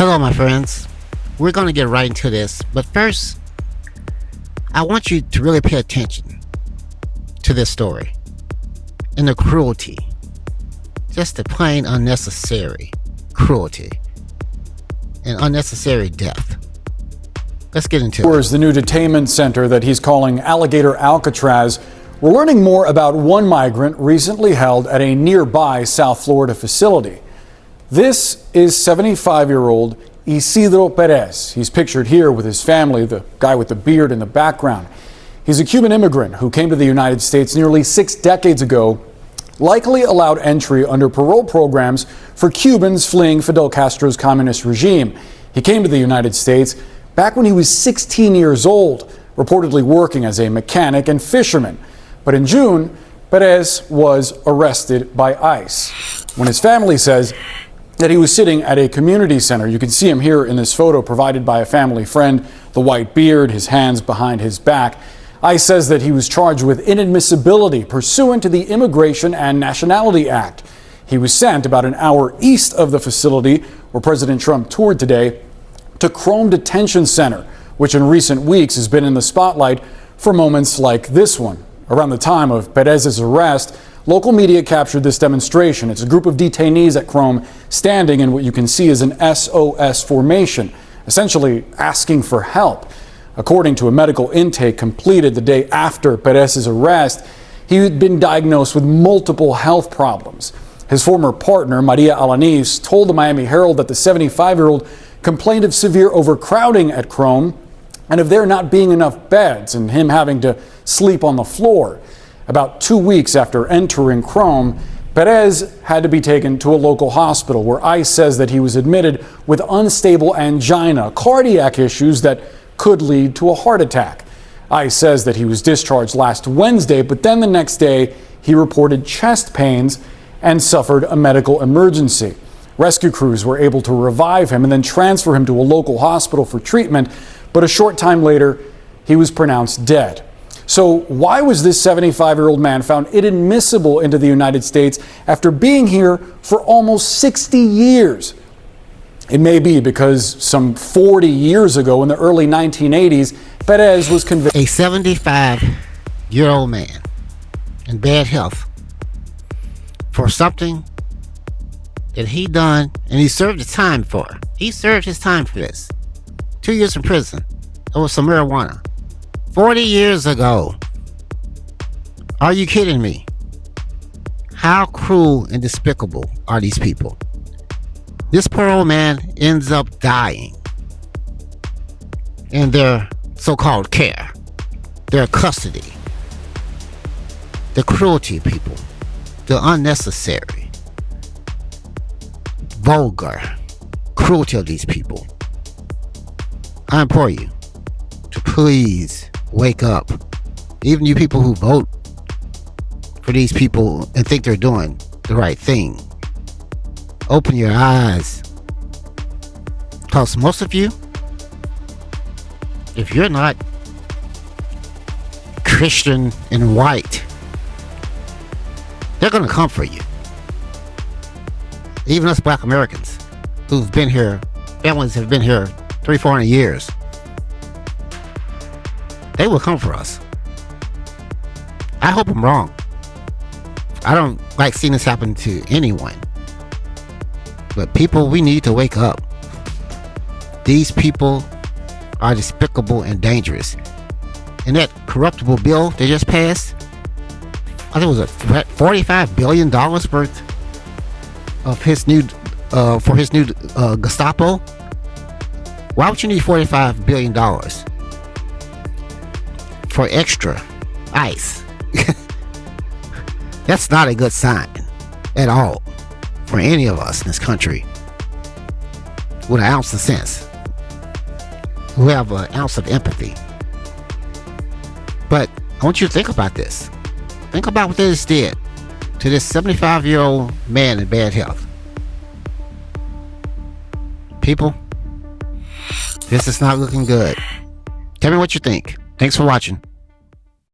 Hello, my friends. We're going to get right into this, but first, I want you to really pay attention to this story and the cruelty, just the plain unnecessary cruelty and unnecessary death. Let's get into it. Where's the new detainment center that he's calling Alligator Alcatraz? We're learning more about one migrant recently held at a nearby South Florida facility. This is 75-year-old Isidro Perez. He's pictured here with his family, the guy with the beard in the background. He's a Cuban immigrant who came to the United States nearly 6 decades ago, likely allowed entry under parole programs for Cubans fleeing Fidel Castro's communist regime. He came to the United States back when he was 16 years old, reportedly working as a mechanic and fisherman. But in June, Perez was arrested by ICE. When his family says that he was sitting at a community center. You can see him here in this photo provided by a family friend, the white beard, his hands behind his back. ICE says that he was charged with inadmissibility pursuant to the Immigration and Nationality Act. He was sent about an hour east of the facility where President Trump toured today to Chrome Detention Center, which in recent weeks has been in the spotlight for moments like this one. Around the time of Perez's arrest, local media captured this demonstration. It's a group of detainees at Chrome standing in what you can see as an SOS formation, essentially asking for help. According to a medical intake completed the day after Perez's arrest, he had been diagnosed with multiple health problems. His former partner, Maria Alanis, told the Miami Herald that the 75-year-old complained of severe overcrowding at Chrome and of there not being enough beds and him having to sleep on the floor. About 2 weeks after entering Chrome, Perez had to be taken to a local hospital where ICE says that he was admitted with unstable angina, cardiac issues that could lead to a heart attack. ICE says that he was discharged last Wednesday, but then the next day he reported chest pains and suffered a medical emergency. Rescue crews were able to revive him and then transfer him to a local hospital for treatment, but a short time later he was pronounced dead. So why was this 75-year-old man found inadmissible into the United States after being here for almost 60 years? It may be because some 40 years ago in the early 1980s, Perez was convicted. A 75-year-old man in bad health for something that he done and he served his time for. He served his time for this. 2 years in prison over some marijuana. 40 years ago. Are you kidding me? How cruel and despicable are these people? This poor old man ends up dying in their so-called care, their custody. The cruelty, people, the unnecessary, vulgar cruelty of these people. I implore you to please wake up. Even you people who vote for these people and think they're doing the right thing, open your eyes. Because most of you, if you're not Christian and white, they're going to come for you. Even us black Americans who've been here, families have been here 300-400 years, they will come for us. I hope I'm wrong. I don't like seeing this happen to anyone. But people, we need to wake up. These people are despicable and dangerous. And that corruptible bill they just passed, I think it was $45 billion worth of his new for his new Gestapo. Why would you need $45 billion for extra ICE? That's not a good sign at all for any of us in this country with an ounce of sense, who have an ounce of empathy. But I want you to think about this. Think about what they just did to this 75-year-old man in bad health. People, this is not looking good. Tell me what you think. Thanks for watching.